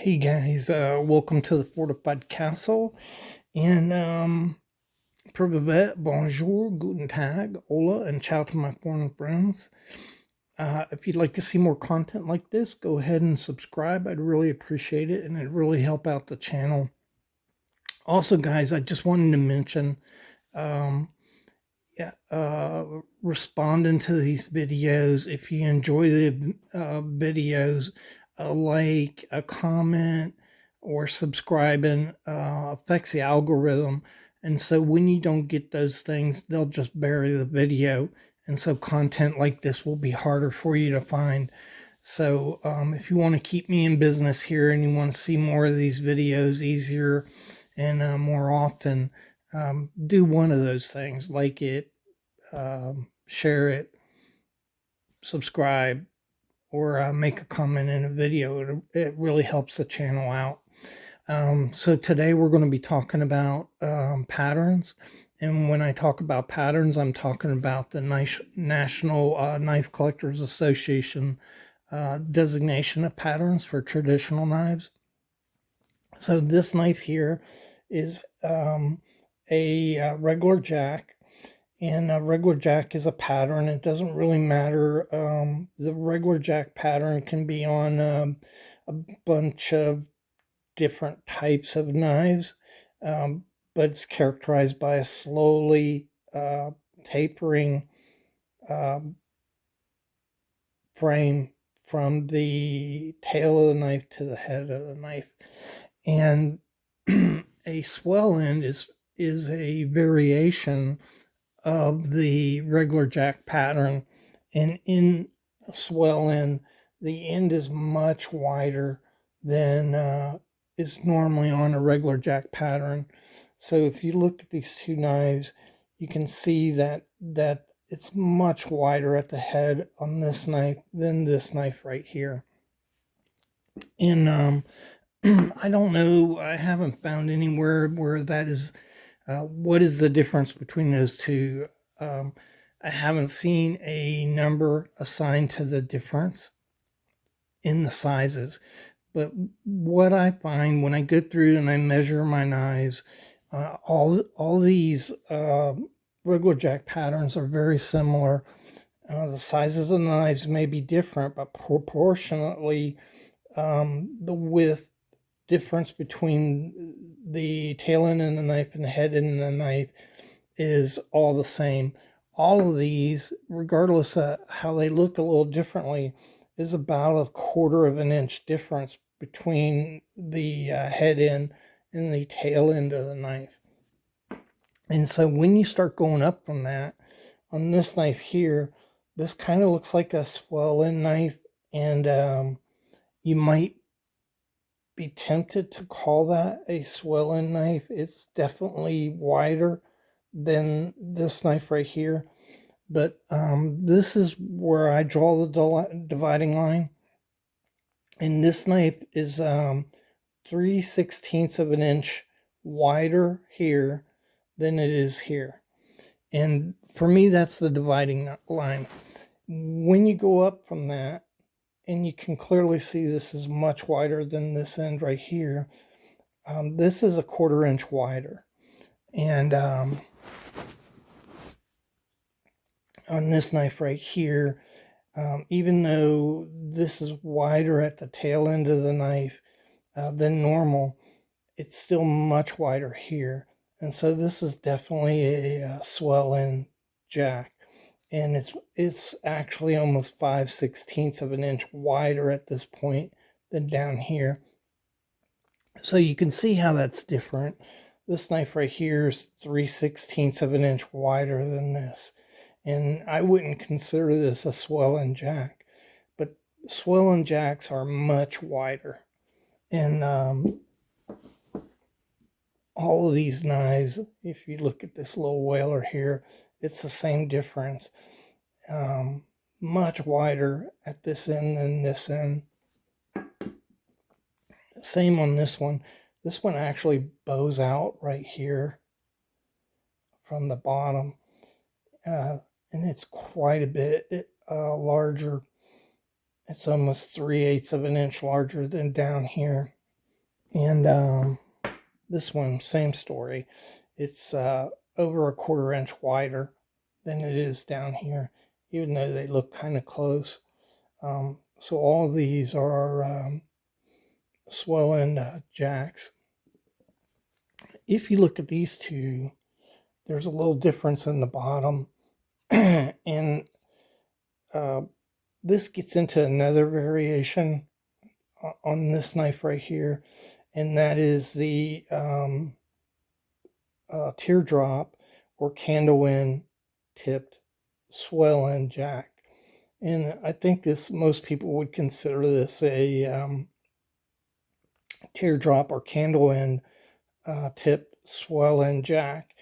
Hey guys, welcome to the Fortified Castle. And Privet, bonjour, guten tag, hola, and ciao to my foreign friends. If you'd like to see more content like this, go ahead and subscribe. I'd really appreciate it, and it'd really help out the channel. Also, guys, I just wanted to mention, um, yeah, responding to these videos. If you enjoy the videos, a like, a comment, or subscribing affects the algorithm. And so when you don't get those things, they'll just bury the video. And so content like this will be harder for you to find. So if you want to keep me in business here and you want to see more of these videos easier and more often, do one of those things: like it, share it, subscribe, or make a comment in a video. It really helps the channel out. So today we're going to be talking about patterns. And when I talk about patterns, I'm talking about the National Knife Collectors Association designation of patterns for traditional knives. So this knife here is a regular jack, and a regular jack is a pattern. It doesn't really matter. The regular jack pattern can be on a bunch of different types of knives, but it's characterized by a slowly tapering uh, frame from the tail of the knife to the head of the knife. And a swell end is a variation of the regular jack pattern. And in a swell end, the end is much wider than is normally on a regular jack pattern. So if you look at these two knives, you can see that it's much wider at the head on this knife than this knife right here. And I don't know, I haven't found anywhere where that is. What is the difference between those two? Um, I haven't seen a number assigned to the difference in the sizes. But what I find when I go through and I measure my knives, all these regular jack patterns are very similar. The sizes of the knives may be different, but proportionately, the width difference between the tail end of the knife and the head end of the knife is all the same. All of these, regardless of how they look a little differently, is about a quarter of an inch difference between the head end and the tail end of the knife. And so when you start going up from that, on this knife here, this kind of looks like a swell end knife, and you might be tempted to call that a swell end knife. It's definitely wider than this knife right here, but this is where I draw the dividing line. And this knife is 3/16 of an inch wider here than it is here. And for me, that's the dividing line. When you go up from that, and you can clearly see this is much wider than this end right here, this is a quarter inch wider. And on this knife right here, even though this is wider at the tail end of the knife than normal, it's still much wider here. And so this is definitely a swell end jack. And it's actually almost 5/16 of an inch wider at this point than down here. So you can see how that's different. This knife right here is 3/16 of an inch wider than this. And I wouldn't consider this a swell end jack, but swell end jacks are much wider. And all of these knives, if you look at this little whaler here, it's the same difference. Much wider at this end than this end. Same on this one. This one actually bows out right here from the bottom, and it's quite a bit larger. It's almost 3/8 of an inch larger than down here. And this one, same story. It's over a 1/4 inch wider than it is down here, even though they look kind of close. So all of these are Swell End Jacks. If you look at these two, there's a little difference in the bottom. And this gets into another variation on this knife right here, and that is the teardrop or candle end tipped swell end jack. And I think this, most people would consider this a teardrop or candle end tipped swell end jack.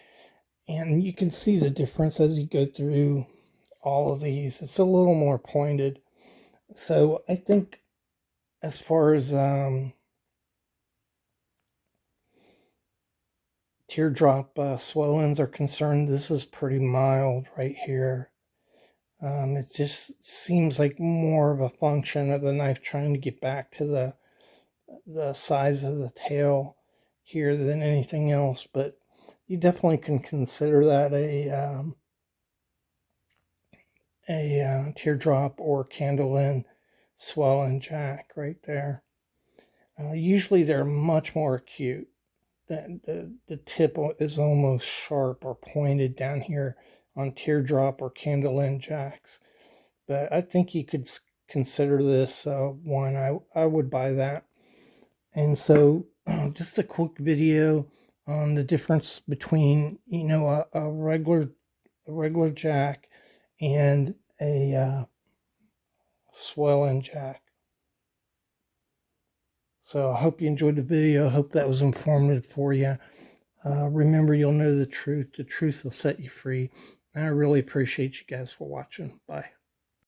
And you can see the difference as you go through all of these. It's a little more pointed. So I think as far as teardrop swell ends are concerned, this is pretty mild right here. It just seems like more of a function of the knife trying to get back to the size of the tail here than anything else. But you definitely can consider that a teardrop or candle end swell end jack right there. Usually they're much more acute. The tip is almost sharp or pointed down here on teardrop or candle end jacks. But I think you could consider this one. I would buy that. And so just a quick video on the difference between, you know, a regular jack and a swell end jack. So I hope you enjoyed the video. I hope that was informative for you. Remember, you'll know the truth. The truth will set you free. And I really appreciate you guys for watching. Bye.